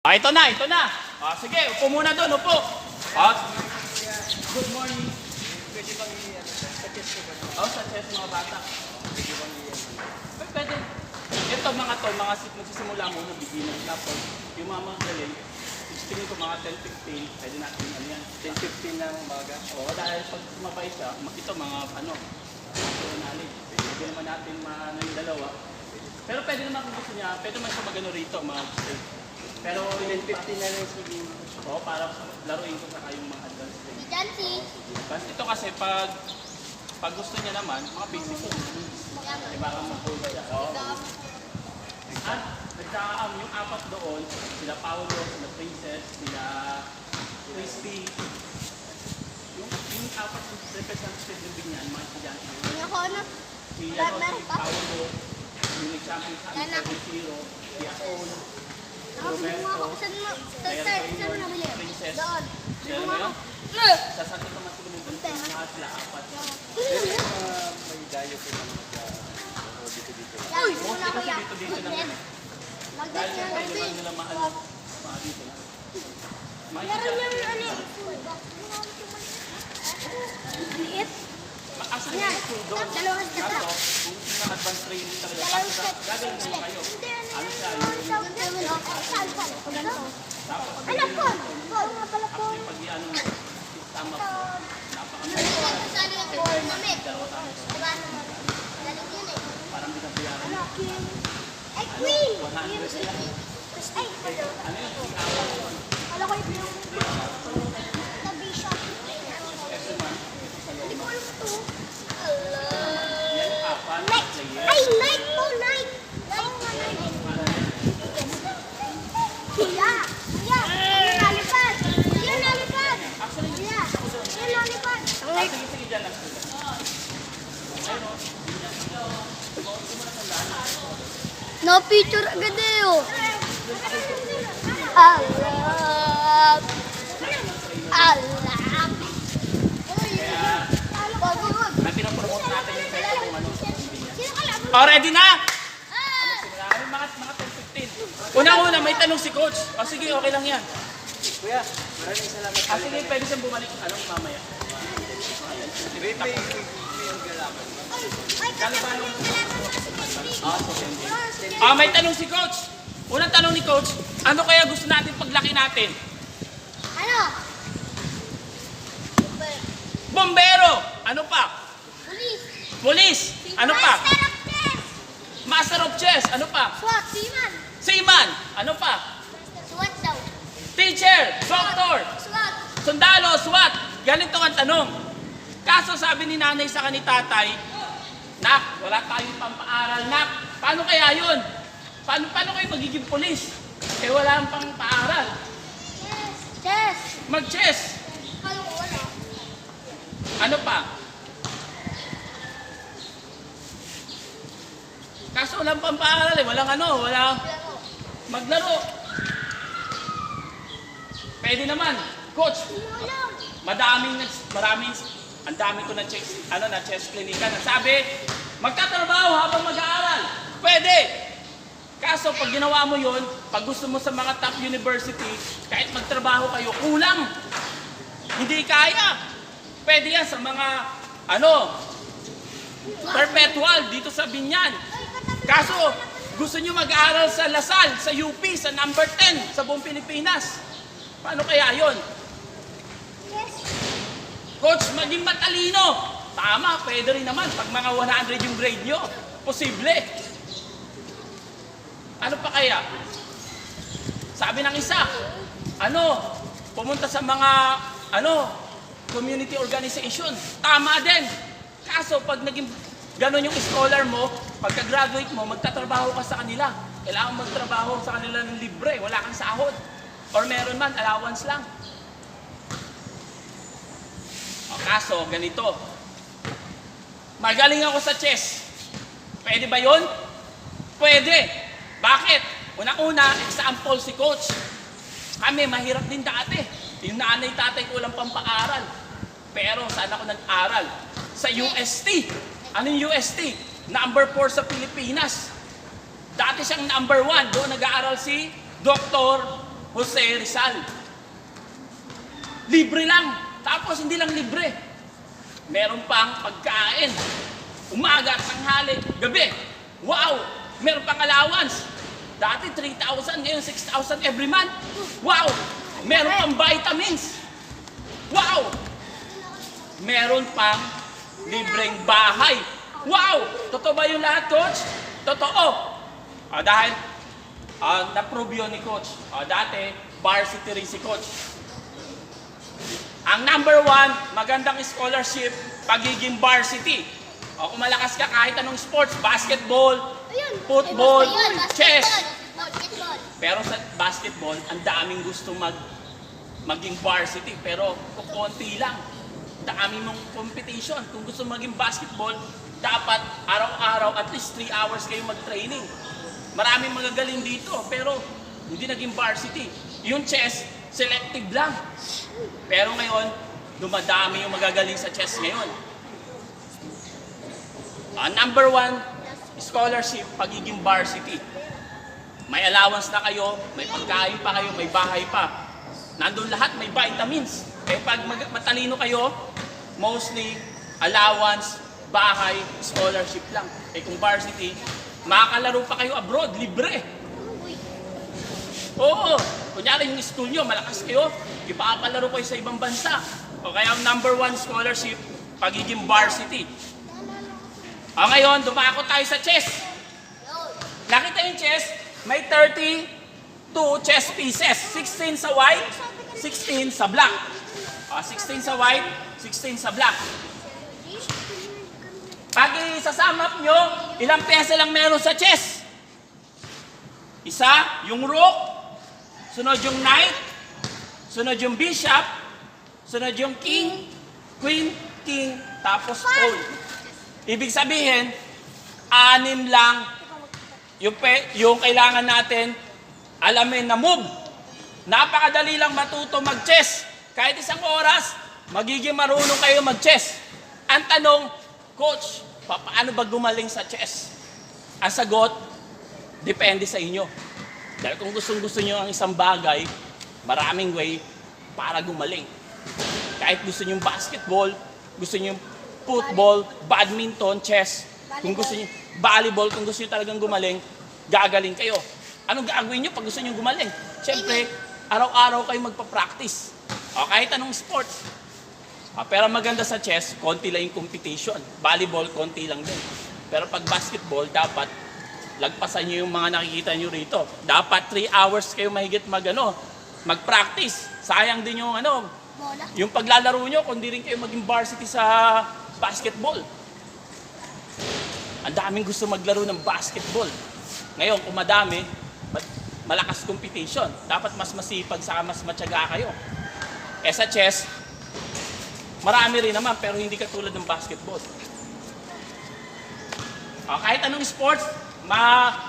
Ah, ito na, ito na. Ah, sige, upo muna doon, upo. Ah, good morning. Pwede bang sa chest ko ba? Oh, sa chest mga bata. Pwede bang pwede. Ito mga to, mga magsisimula muna, beginner. Tapos, yung mga galing, tingin ko mga 10-15, pwede natin ano yan. 10-15 ng umaga. Oo, dahil pag sumabay siya, ito mga ano, knowledge. Pwede naman natin ano yung dalawa. Pero pwede naman kung gusto niya, pwede naman siya magano rito, mga straight. Pero 10-15 na lang siguro. Oo, para laruin ko sa kayong mga advanced training. Jancy. Ito kasi pag gusto niya naman, mga basic ko. Diba kang mag-hold siya. Oo. At nagkakaam yung apat doon, sila Paolo, sila Princess, sila Christy. Yung apat yung representative ng binyan, mga estudyante. Ako ano? Si Paolo, yung nag-champion sa amin, 7-0, si Akon, Roberto, Mayor nabili? Princess. Doon. Kaya mo yun? Sa Santo Tomas Comunidad, mga sila apat. May dayo ko lang dito. Uy! Mostly kasi dito lang yun eh. Dahil sa tayo lang nila mahal. Mga dito lang. Mga Meron yung estudyante. liit. Actually, doon. Dalawang step Kaso, lang. kung na-advance training talaga, Dalawang step. gagawin naman kayo. Ano siya, tapos Ano po? Nga pala po. actually, pag i-ano mo, tama po, napakamahal. Saan yung tournament? Dalawa tayo. Diba naman? Galing yun eh. Parang binabayaran. Ay, Queen! 100 sila. Ay, Ano yun? Yung awa yun. alam ko yung tabi siya. Every month, ito sa Hindi loob. ko alam ito. Ala. Yan, apat. Night! Player. Ay, night po, night! Oo nga, night. Kuya! Kuya! Yung nalipad! Yung nalipad! Actually, Kuya! Yung nalipad! ah, sige, sige, dyan lang sila. Ayun o. No picture agad eh oh. Alam. Alam. Pagod. Na pinapromote natin yung pwede kung ano. Oh, ready na? Simula mga 10-15. Unang-una, may tanong si coach. O sige, okay lang yan. Kuya, maraming salamat. Ah, sige, pwede siyang bumalik mamaya. May galaman. Ay, kasi pa yung Ah, so ah, may tanong si coach. Unang tanong ni coach, ano kaya gusto natin paglaki natin? ano? Bombero! Ano pa? Police. Police! Ano pa? Master of Chess. Master of Chess! Ano pa? SWAT. Seaman. Seaman! Ano pa? SWAT daw. Teacher! Doctor! SWAT. Sundalo! SWAT! Ganito ang tanong. Kaso sabi ni nanay sa kanil tatay, Nak, wala tayong pampaaral, Nak. Paano kaya yun? Paano kayo magiging polis? Eh wala pang paaral. Yes. Chess. Mag-chess! Kalo ko wala. Ano pa? Kaso walang pampaaral eh. Walang walang maglaro. Pwede naman. Coach, ang dami ko na chess klinika na sabi, magtatrabaho habang mag-aaral. Pwede. Kaso pag ginawa mo yun, pag gusto mo sa mga top university, kahit magtrabaho kayo, kulang. Hindi kaya. Pwede yan sa mga, perpetual dito sa Binyan. Kaso, gusto nyo mag-aaral sa Lasal, sa UP, sa number 10, sa buong Pilipinas. Paano kaya yun? Yes. Coach, maging matalino. Tama, pwede rin naman. Pag mga 100 yung grade nyo, posible. Ano pa kaya? Sabi ng isa, pumunta sa mga, community organization. Tama din. Kaso, pag naging ganon yung scholar mo, pagka-graduate mo, magtatrabaho ka sa kanila. Kailangan magtrabaho sa kanila ng libre. Wala kang sahod. Or meron man, allowance lang. Kaso, ganito. Magaling ako sa chess. Pwede ba yun? Pwede. Bakit? Una-una, example si coach. Kami, mahirap din dati. Yung nanay, tatay ko lang pampaaral. Pero saan ako nag-aral? Sa UST. Ano yung UST? Number 4 sa Pilipinas. Dati siyang number 1. Doon nag-aaral si Dr. Jose Rizal. Libre lang. Tapos hindi lang libre. Meron pang pagkain. Umaga at tanghali, gabi. Wow! Meron pang allowance. Dati 3,000, ngayon 6,000 every month. Wow! Meron pang vitamins. Wow! Meron pang libreng bahay. Wow! Totoo ba yung lahat, Coach? Totoo. Dahil na-prove yun ni Coach. Dati, varsity rin si Coach. Ang number 1, magandang scholarship, pagiging varsity. Kung malakas ka kahit anong sports, basketball, Ayun. football, Ayun, chess. Basketball. Pero sa basketball, ang daming gusto maging varsity, pero kukunti lang. Dami mong competition. Kung gusto maging basketball, dapat araw-araw at least 3 hours kayo mag-training. Maraming magagaling dito, pero hindi naging varsity. Yung chess, selective lang. Pero ngayon, dumadami yung magagaling sa chess ngayon. Number 1, scholarship, pagiging varsity. May allowance na kayo, may pagkain pa kayo, may bahay pa. Nandun lahat, may vitamins. Pag matalino kayo, mostly allowance, bahay, scholarship lang. Kung varsity, makakalaro pa kayo abroad, libre. Oo, kunyari yung school nyo, malakas kayo, ipapalaro kayo sa ibang bansa. O kaya ang number 1 scholarship, pagiging varsity. Ngayon, dumako tayo sa chess. Nakita yung chess, may 32 chess pieces. 16 sa white, 16 sa black. 16 sa white, 16 sa black. Pag isasum up nyo, ilang pyesa lang meron sa chess? Isa, yung rook, sunod yung knight, sunod yung bishop, sunod yung king, queen, king, tapos pawn. Ibig sabihin, 6 lang yung kailangan natin alamin na move. Napakadali lang matuto mag-chess. Kahit isang oras, magiging marunong kayo mag-chess. Ang tanong, Coach, paano ba gumaling sa chess? Ang sagot, depende sa inyo. Dahil kung gusto nyo ang isang bagay, maraming way para gumaling. Kahit gusto nyo basketball, gusto nyo football, badminton, chess, kung gusto nyo, volleyball, kung gusto nyo talagang gumaling, gagaling kayo. Anong gagawin nyo pag gusto nyo gumaling? Siyempre, araw-araw kayo magpa-practice. Kahit anong sports. Pero maganda sa chess, konti lang yung competition. Volleyball, konti lang din. Pero pag basketball, dapat lagpasan nyo yung mga nakikita nyo rito. Dapat 3 hours kayo mahigit mag-practice. Sayang din yung yung paglalaro nyo, kung di rin kayo maging varsity sa basketball. Ang daming gusto maglaro ng basketball. Ngayon, kung madami, malakas competition. Dapat mas masipag, saka mas matyaga kayo. Sa chess, marami rin naman, pero hindi katulad ng basketball. Kahit anong sports,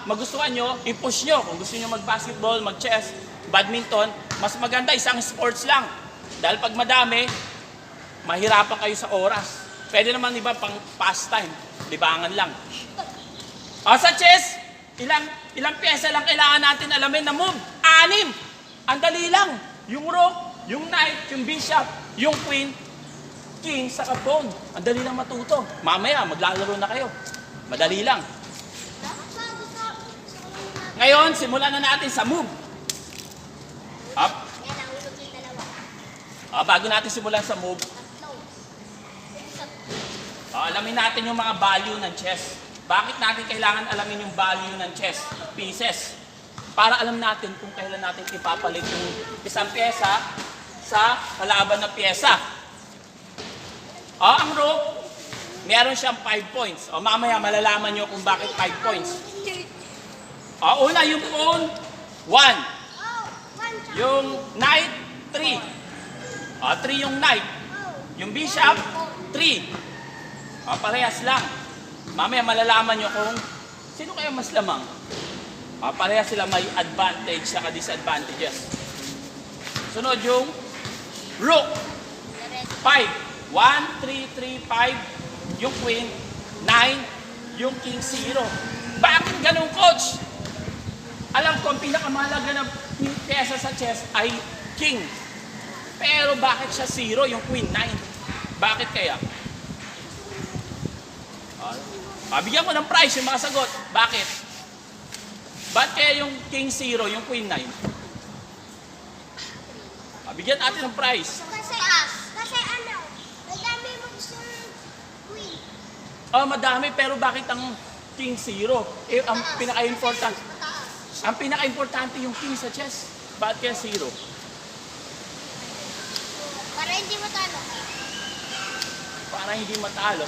magustuhan nyo, i-push nyo. Kung gusto nyo mag-basketball, mag-chess, badminton, mas maganda isang sports lang. Dahil pag madami, mahirapan kayo sa oras. Pwede naman iba pang pastime, libangan lang. Sa chess, ilang pyesa lang kailangan natin alamin na move? 6. Ang dali lang. Yung rook, yung knight, yung bishop, yung queen, king, saka pawn. Ang dali lang matuto. Mamaya, maglalaro na kayo. Madali lang. Ngayon, simulan na natin sa move. Up. Bago natin simulan sa move, alamin natin yung mga value ng chess. Bakit natin kailangan alamin yung value ng chess pieces? Para alam natin kung kailan natin ipapalit yung isang pyesa sa kalaban na pyesa. Ang rook, meron siyang 5 points. Mamaya malalaman nyo kung bakit 5 points. Una, yung pawn, 1. Yung knight, 3. 3 yung knight. Yung bishop, 3. Parehas lang. Mamaya malalaman nyo kung sino kaya mas lamang. Parehas sila may advantage saka disadvantages. Sunod yung rook. 5. 1, 3, 3, 5. Yung queen, 9. Yung king, 0. Bakit ganun, coach? Alam ko, ang pinakamahalaga na pyesa sa chess ay king. Pero bakit siya 0, yung queen 9? Bakit kaya? Bigyan ko ng prize yung mga sagot. Bakit? Bakit kaya yung king 0, yung queen 9? Bigyan natin ng prize. Kasi ano, madami mo gustong queen. Madami, pero bakit ang king 0? Ang pinaka-importante. Ang pinaka-importante yung king sa chess. Bakit kaya 0? Para hindi matalo. Para hindi matalo.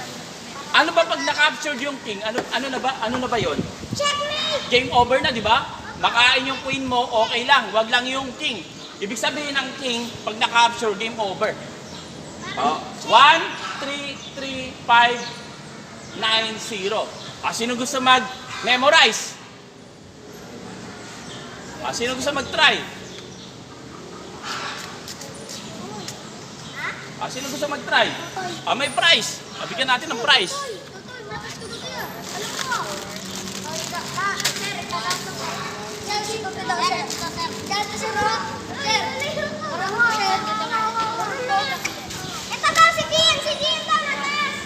Ano ba pag na-captured yung king? Ano na ba 'yon? Checkmate! Game over na, di ba? Makain yung queen mo, okay lang. Wag lang yung king. Ibig sabihin ng king, pag na-capture, game over. 1, 3, 3, 5, 9, 0. Sino gusto mag-memorize? Sino gusto mag-try? Sino gusto mag-try? May prize. Bigyan natin ng prize. Tutoy, matutulog kayo. Alam mo. Sir, ito po. Sir, dito ka daw, sir. Dito, sir. Sir, parang mo, sir. Ito ba, si Gian. Si Gian ba, mataas?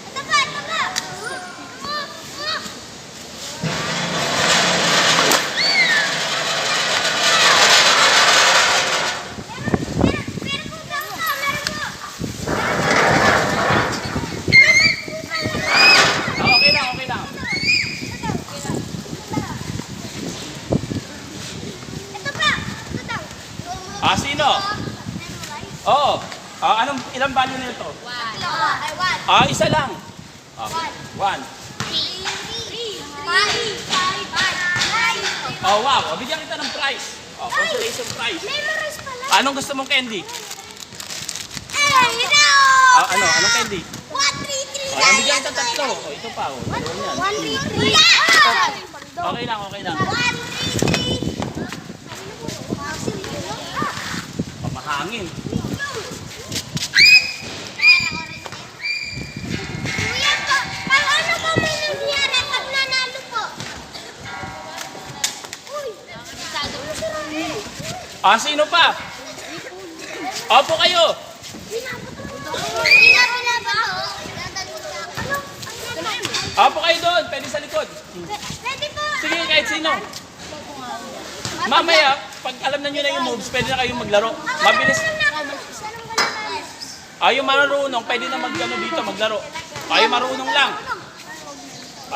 Ito ba, ito ba. Meron po daw ka, meron po. Okay lang, okay lang. Ito pa. Ito daw. Sino? Oo. Ilang value na ito? One. Isa lang. One. 1. Three. Five. Nine. Wow. Bigyan kita ng prize. Consolation prize. Memorize pala. Anong gusto mong candy? No! Anong candy? 1, 3, 3. Bigyan kita tatlo. Ito pa. Dalawa yan. 1, 3, 3. Okay lang, okay lang. 1, 3, 3. Mahangin. Kuya po, paano po may nangyari pag nanalo po? Uy! Sino pa? Opo kayo. Pinapala ba? Opo kayo doon. Pwede sa likod. Ready po! Sige, kahit sino. Mamaya, pag alam na nyo na yung moves, pwede na kayong maglaro. Mabilis. Yung marunong, pwede na dito, maglaro. Yung marunong lang.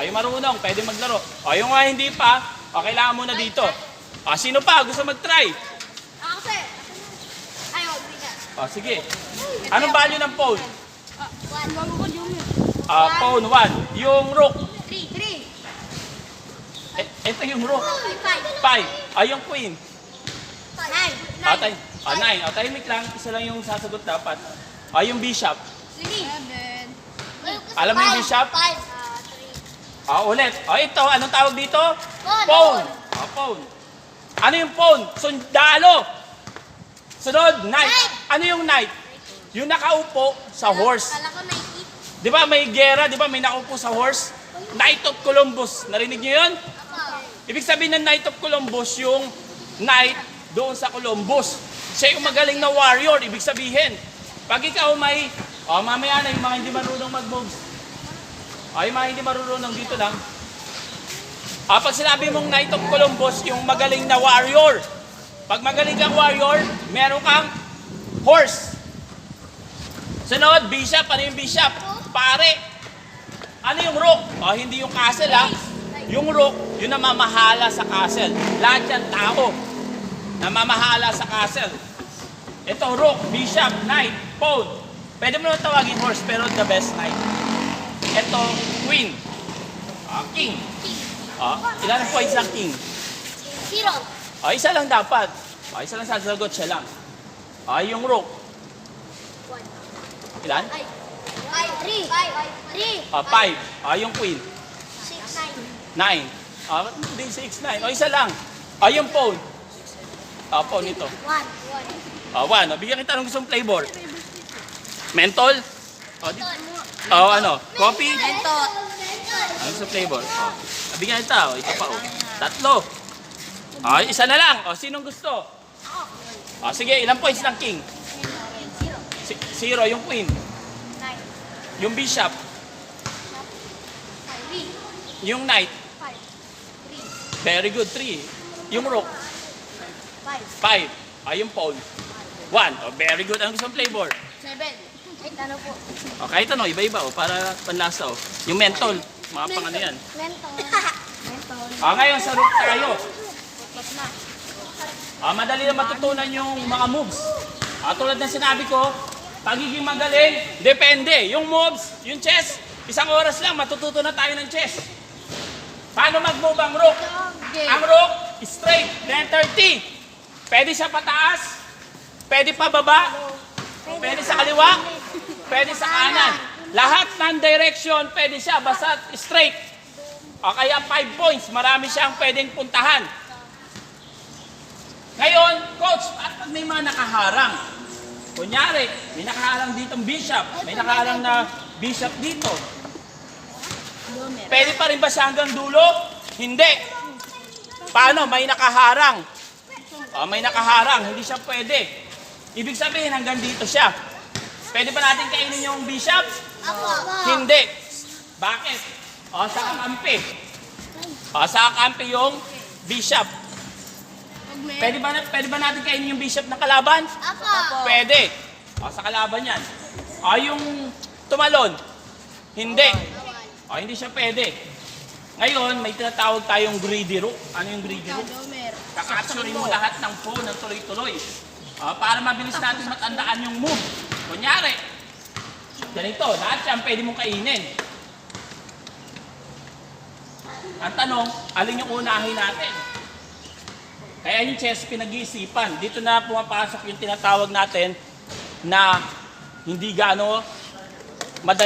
Yung marunong, pwede maglaro. Yung nga hindi pa, kailangan muna dito. Sino pa? Gusto mag-try? Ako sir. Ayaw, bigat. Sige. Anong value ng phone? One. Phone 1. Yung rook. 3. Ito yung rook. 5. 5. Yung queen. 9. 9. Tahimik lang. Isa lang yung sasagot dapat. Yung bishop. 7. Alam mo yung bishop? 5. Ulit. Ito. Anong tawag dito? Phone. Phone. Phone. Ano yung phone? Sundalo. Sunod, knight. Ano yung knight? Yung nakaupo sa horse. Kala ko Nike. Di ba may gera? Di ba may nakaupo sa horse? Knight of Columbus. Narinig niyo yun? Ibig sabihin ng Knight of Columbus, yung knight doon sa Columbus. Siya yung magaling na warrior. Ibig sabihin, pag ikaw may, mamaya na yung mga hindi marunong mag-moves. Yung mga hindi marunong dito lang. Pag sinabi mong Knight of Columbus, yung magaling na warrior. Pag magaling kang warrior, meron kang horse. Sunod, bishop. Ano yung bishop? Pare. Ano yung rook? Hindi yung castle Yung rook, yung namamahala sa castle. Lahat yan tao. Namamahala sa castle. Ito, rook, bishop, knight, pawn. Pwede mo naman tawagin horse, pero the best knight. Ito, queen. King. Ilan ang points ng king? 0. Isa lang dapat. Isa lang sasagot, siya lang. Yung rook. 1. Ilan? 3. 5. Yung queen. 6, 9. 9. Hindi 6, 9. Isa lang. Yung pawn. Pawn ito. 1. 1. Bigyan kita ng gustong flavor. Mentol? Ano? Coffee? Mentot. Ano gusto flavor? Bigyan kita. Ito pa. 3. Isa na lang. O, sinong gusto? Sige, ilang points ng king? Zero. 0 yung queen. 9. Yung bishop. 5. Yung knight. 5. 3. Very good, 3. Yung rook. 5. 5. Yung pawn. 1. Very good. Anong gusto mong flavor? 7. 8. Ano po? Kahit ano, iba-iba. Para panlasa. Yung mentol. Mga pang ano yan. Mentol. Mentol. Ngayon, sa rook tayo. Putot na. Madali na matutunan yung mga moves. Tulad ng sinabi ko, pagiging magaling, depende. Yung moves, yung chess, isang oras lang, matututo na tayo ng chess. Paano mag-move ang rook? Ang rook, straight, letter T. Pwede siya pataas, pwede pa baba, pwede sa kaliwa, pwede sa kanan. Lahat ng direction, pwede siya, basta straight. Kaya 5 points, marami siyang pwedeng puntahan. Ngayon, coach, at pag may mga nakaharang, kunyari, may nakaharang ditong bishop, may nakaharang na bishop dito, pwede pa rin ba siya hanggang dulo? Hindi. Paano? May nakaharang. May nakaharang, hindi siya pwede. Ibig sabihin, hanggang dito siya. Pwede ba natin kainin yung bishop? Hindi. Bakit? Sa kakampi. Sa kakampi yung bishop. Pwede ba natin kainin yung bishop ng kalaban? Pwede. Sa kalaban yan. Yung tumalon? Hindi. Hindi siya pwede. Ngayon, may tinatawag tayong greedy rook. Ano yung greedy rook? Kakapsurin mo lahat ng pawn ng tuloy-tuloy. Para mabilis natin matandaan yung move. Kunyari, ganito, lahat yan pwede mong kainin. Ang tanong, alin yung unahin natin? Kaya yung chess pinag-iisipan. Dito na pumapasok yung tinatawag natin na hindi gaano